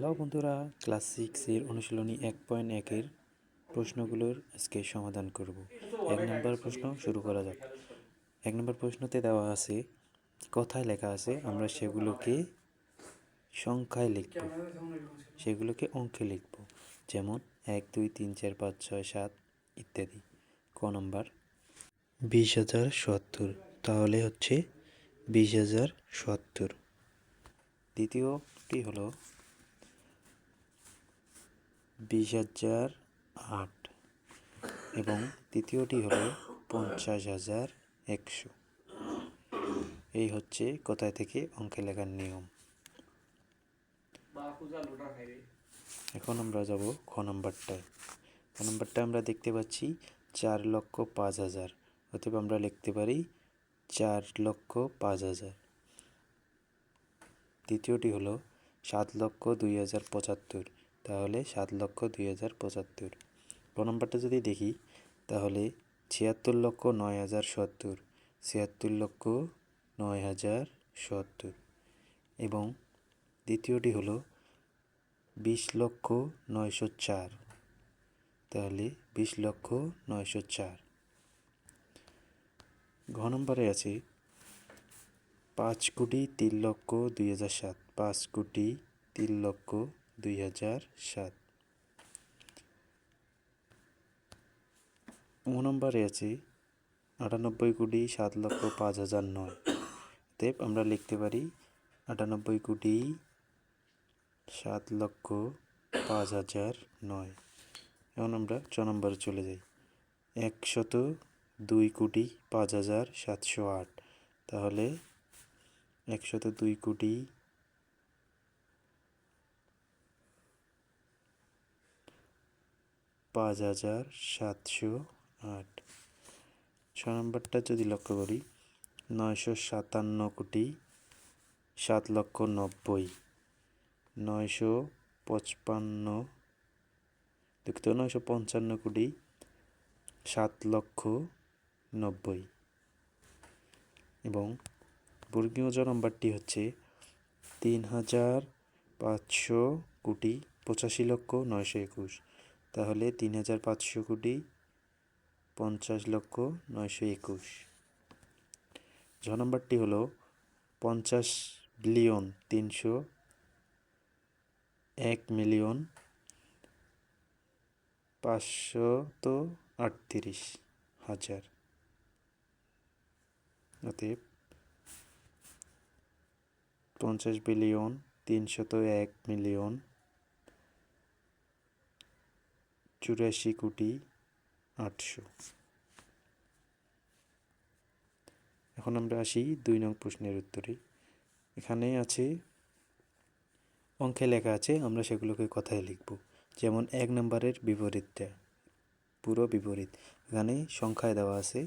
Hello বন্ধুরা, class 6-এর অনুশীলনী 1.1-এর প্রশ্নগুলোর আজকে সমাধান করব। 1 নম্বর প্রশ্ন শুরু করা যাক। 1 নম্বর প্রশ্নতে দেওয়া আছে, কথায় লেখা আছে, আমরা সেগুলোকে সংখ্যায় লিখব, সেগুলোকে অঙ্কে লিখব, যেমন 1, 2, 3, 4, 5, 6, 7 ইত্যাদি। ক নম্বর 20,070, তাহলে হচ্ছে 20,070। দ্বিতীয়টি হলো 20,008 এবং তৃতীয়টি হলো 50,100। এই হচ্ছে কোথায় থেকে অঙ্কে লেখার নিয়ম। এখন আমরা যাব খ নম্বরটায়। খ নম্বরটা আমরা দেখতে পাচ্ছি 4,05,000, অতএব আমরা লিখতে পারি 4,05,000। দ্বিতীয়টি হলো 7,02,075, তাহলে 7,02,075। ক নম্বরটা যদি দেখি তাহলে 76,09,070, 76,09,070 এবং দ্বিতীয়টি হলো 20,09,004, তাহলে 20,09,004। ঘ নম্বরে আছে 5,03,02,007, 5,03,02,007। ও নম্বরে আছে 98,07,05,009, অতএব আমরা লিখতে পারি 98,07,05,009। এখন আমরা 6 নম্বরে চলে যাই। 102,05,708, তাহলে 102,05,708। 6 নম্বরটা যদি লক্ষ্য করি 957,07,90,000, 955,07,90,000 এবং বর্গীয় জ নম্বরটি হচ্ছে 3,500,85,921, তাহলে 3,500,50,50,921। ঝ নম্বরটি হলো 50,301,538,000, অতএব 50,301,084,800। এখন আমরা আসি 2 নং প্রশ্নের উত্তরে। এখানে আছে, অঙ্কে লেখা আছে, আমরা সেগুলোকে কথায় লিখব, যেমন 1 নম্বরের বিপরীতটা পুরো বিপরীত। এখানে সংখ্যায় দেওয়া আছে,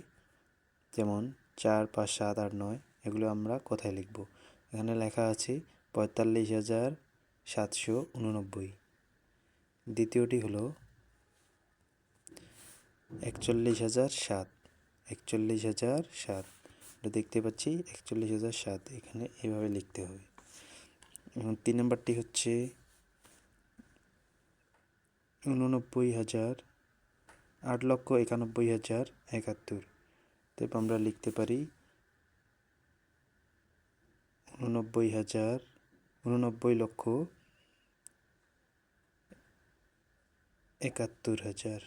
যেমন 4, 5, 7, 8, 9, এগুলো আমরা কথায় লিখব। এখানে লেখা আছে 45,789। দ্বিতীয়টি হলো 41,007, 41,007, দেখতে পাচ্ছি 41,007, এখানে এভাবে লিখতে হবে। এবং 3 নম্বরটি হচ্ছে 89,000, 8,91,071, তাই আমরা লিখতে পারি 89,71,071।